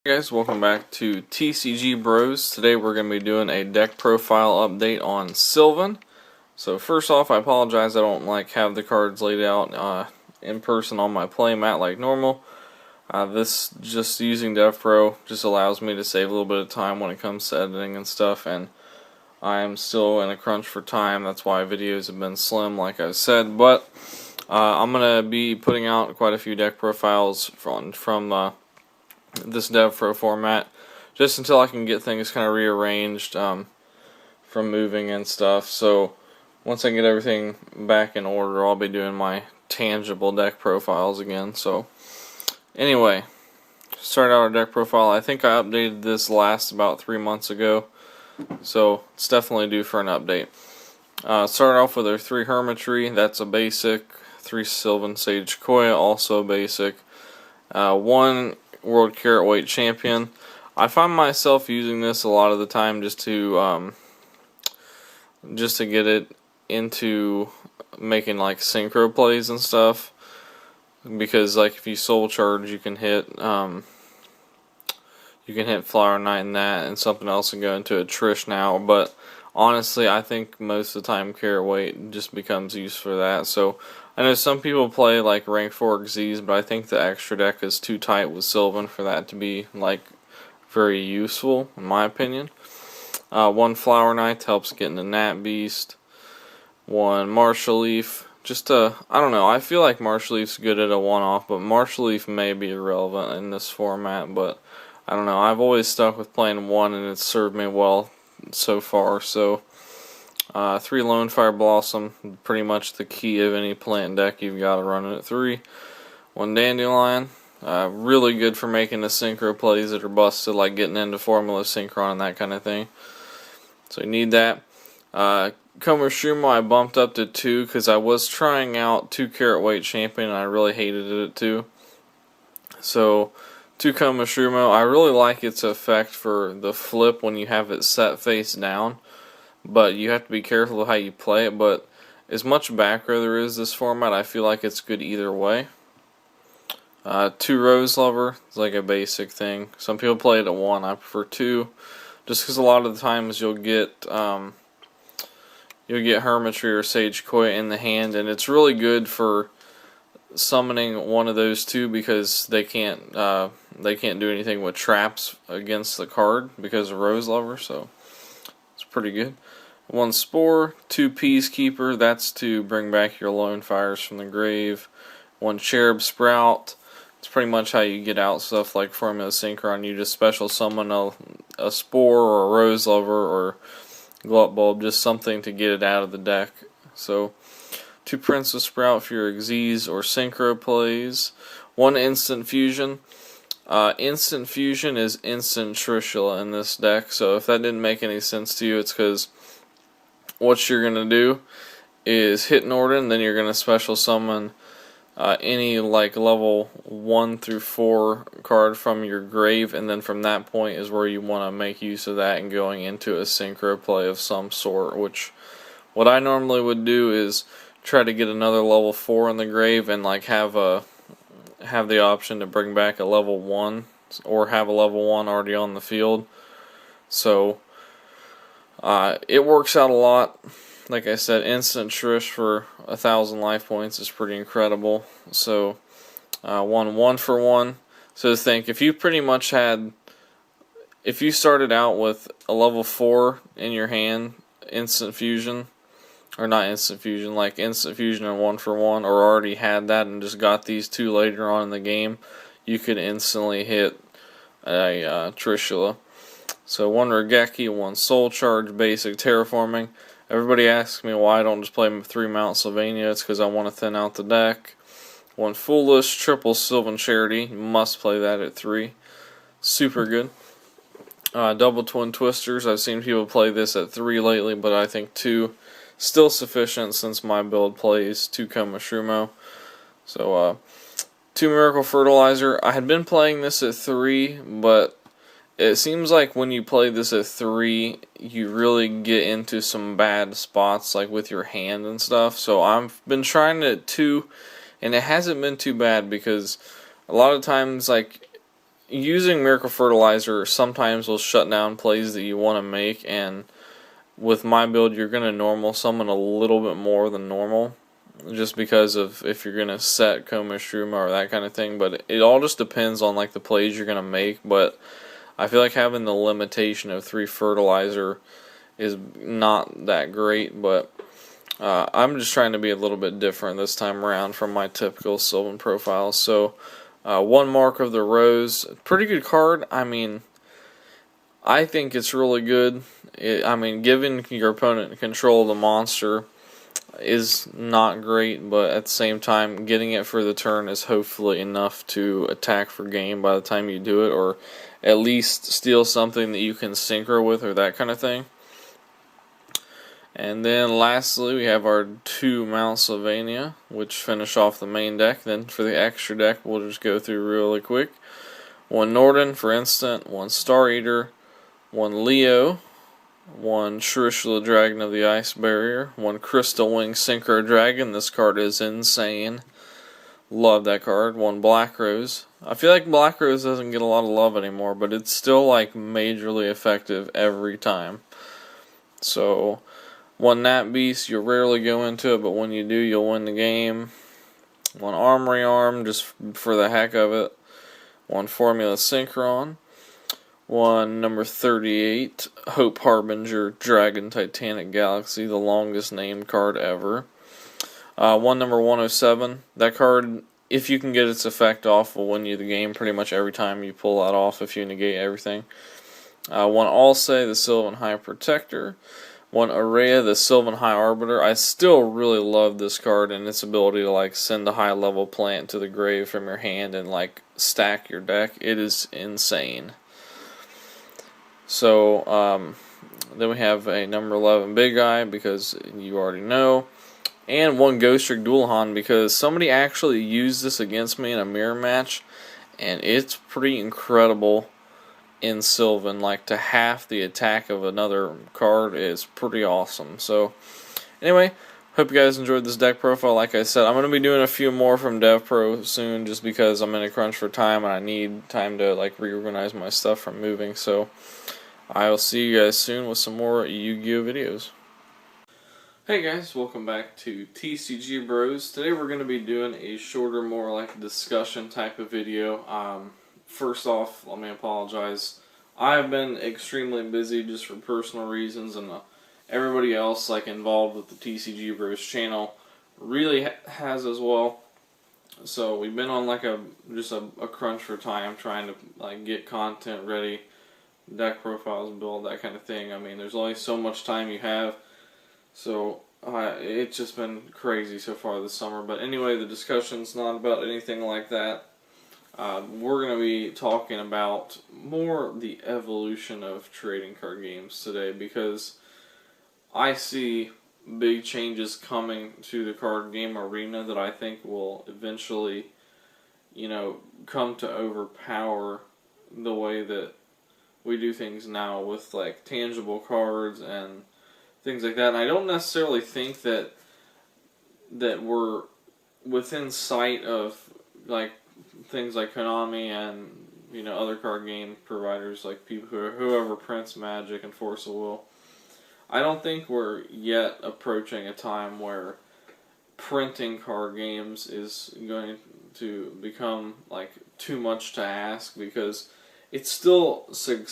Hey guys, welcome back to TCG Bros. Today we're going to be doing a deck profile update on Sylvan. So first off, I apologize I don't have the cards laid out in person on my playmat like normal. This just using DevPro just allows me to save a little bit of time when it comes to editing and stuff, and I am still in a crunch for time. That's why videos have been slim like I said, but I'm going to be putting out quite a few deck profiles from this DevPro format, just until I can get things kind of rearranged from moving and stuff. So once I get everything back in order, I'll be doing my tangible deck profiles again. So anyway, start out our deck profile. I think I updated this last about 3 months ago, so it's definitely due for an update. Start off with our 3 Hermitry, that's a basic. 3 Sylvan Sage Koya, also basic. 1 World Carrot Weight Champion. I find myself using this a lot of the time just to get it into making synchro plays and stuff, because if you soul charge, you can hit Flower Knight and that, and something else can go into a Trish now. But honestly, I think most of the time Carrot Weight just becomes used for that. So I know some people play rank 4 Xyz, but I think the extra deck is too tight with Sylvan for that to be very useful, in my opinion. 1 Flower Knight helps get into Nat Beast. 1 Marshall Leaf, I don't know, I feel like Marshall Leaf's good at a one-off, but Marshall Leaf may be irrelevant in this format, but I don't know, I've always stuck with playing 1 and it's served me well so far. So 3 Lone Fire Blossom, pretty much the key of any plant deck. You've got to run it at 3. 1 Dandelion, really good for making the synchro plays that are busted, like getting into Formula Synchron and that kind of thing. So you need that. Komushumo I bumped up to 2 because I was trying out 2 Carrot Weight Champion and I really hated it at 2. So 2 Komushumo, I really like its effect for the flip when you have it set face down, but you have to be careful of how you play it. But as much back row there is this format, I feel like it's good either way. 2 Rose Lover, it's like a basic thing. Some people play it at 1, I prefer 2, just because a lot of the times you'll get Hermitry or Sage Koya in the hand, and it's really good for summoning one of those 2 because they can't do anything with traps against the card because of Rose Lover, so it's pretty good. 1 Spore, 2 Peacekeeper, that's to bring back your Lone Fires from the grave. 1 Cherub Sprout, it's pretty much how you get out stuff like Formula Synchron. You just special summon a Spore or a Rose Lover or Glut Bulb, just something to get it out of the deck. So 2 Princess Sprout for your Xyz or Synchro plays. 1 Instant Fusion. Instant Fusion is instant Trishula in this deck, so if that didn't make any sense to you, it's because what you're going to do is hit Norden, then you're going to special summon any level 1 through 4 card from your grave, and then from that point is where you want to make use of that and going into a synchro play of some sort, which what I normally would do is try to get another level 4 in the grave and have the option to bring back a level 1 or have a level 1 already on the field. So it works out a lot. Like I said, instant Trish for 1,000 life points is pretty incredible. So 1 for 1. So think, if you started out with a level 4 in your hand, Instant Fusion, or not Instant Fusion, like Instant Fusion and 1 for 1, or already had that and just got these 2 later on in the game, you could instantly hit a Trishula. So 1 Regeki, 1 Soul Charge, basic Terraforming. Everybody asks me why I don't just play 3 Mount Sylvania. It's because I want to thin out the deck. 1 Foolish, triple Sylvan Charity. You must play that at 3. Super good. Double Twin Twisters. I've seen people play this at 3 lately, but I think 2 still sufficient since my build plays 2 Komushumo. So 2 Miracle Fertilizer. I had been playing this at 3, but it seems like when you play this at 3, you really get into some bad spots, with your hand and stuff. So I've been trying it at 2, and it hasn't been too bad because a lot of times, using Miracle Fertilizer sometimes will shut down plays that you want to make, and with my build, you're going to normal summon a little bit more than normal, just because of if you're going to set Koma Shrooma or that kind of thing. But it all just depends on like the plays you're going to make. But I feel like having the limitation of 3 fertilizer is not that great. But I'm just trying to be a little bit different this time around from my typical Sylvan profile. So 1 Mark of the Rose, pretty good card. I mean, I think it's really good. Giving your opponent control of the monster is not great, but at the same time, getting it for the turn is hopefully enough to attack for game by the time you do it, or at least steal something that you can synchro with or that kind of thing. And then lastly, we have our 2 Mount Sylvania, which finish off the main deck. Then for the extra deck, we'll just go through really quick. 1 Norden for instant, 1 Star Eater, 1 Leo, 1 Shrishula Dragon of the Ice Barrier, 1 Crystal Wing Synchro Dragon. This card is insane. Love that card. 1 Black Rose. I feel like Black Rose doesn't get a lot of love anymore, but it's still like majorly effective every time. So 1 Nat Beast, you'll rarely go into it, but when you do, you'll win the game. 1 Armory Arm, just for the heck of it. 1 Formula Synchron. 1 number 38, Hope Harbinger Dragon Titanic Galaxy, the longest named card ever. 1 number 107, that card, if you can get its effect off, will win you the game pretty much every time you pull that off if you negate everything. 1 Alsay, the Sylvan High Protector. 1 Araya, the Sylvan High Arbiter. I still really love this card and its ability to like send a high level plant to the grave from your hand and like stack your deck. It is insane. So, then we have a number 11 Big Eye, because you already know. And 1 Ghost Trick Dualahan, because somebody actually used this against me in a mirror match. And it's pretty incredible in Sylvan. Like, to half the attack of another card is pretty awesome. So, anyway, hope you guys enjoyed this deck profile. Like I said, I'm going to be doing a few more from DevPro soon, just because I'm in a crunch for time and I need time to like reorganize my stuff from moving. So I'll see you guys soon with some more Yu-Gi-Oh videos. Hey guys, welcome back to TCG Bros. Today we're going to be doing a shorter, more like discussion type of video. First off, let me apologize. I've been extremely busy just for personal reasons, and everybody else like involved with the TCG Bros channel really has as well. So we've been on like a crunch for time, trying to like get content ready, deck profiles build, that kind of thing. I mean, there's only so much time you have, so it's just been crazy so far this summer. But anyway, the discussion's not about anything like that. We're going to be talking about more the evolution of trading card games today, because I see big changes coming to the card game arena that I think will eventually, come to overpower the way that we do things now with like tangible cards and things like that. And I don't necessarily think that we're within sight of like things like Konami and other card game providers, like people whoever prints Magic and Force of Will. I don't think we're yet approaching a time where printing card games is going to become like too much to ask, because it's still success.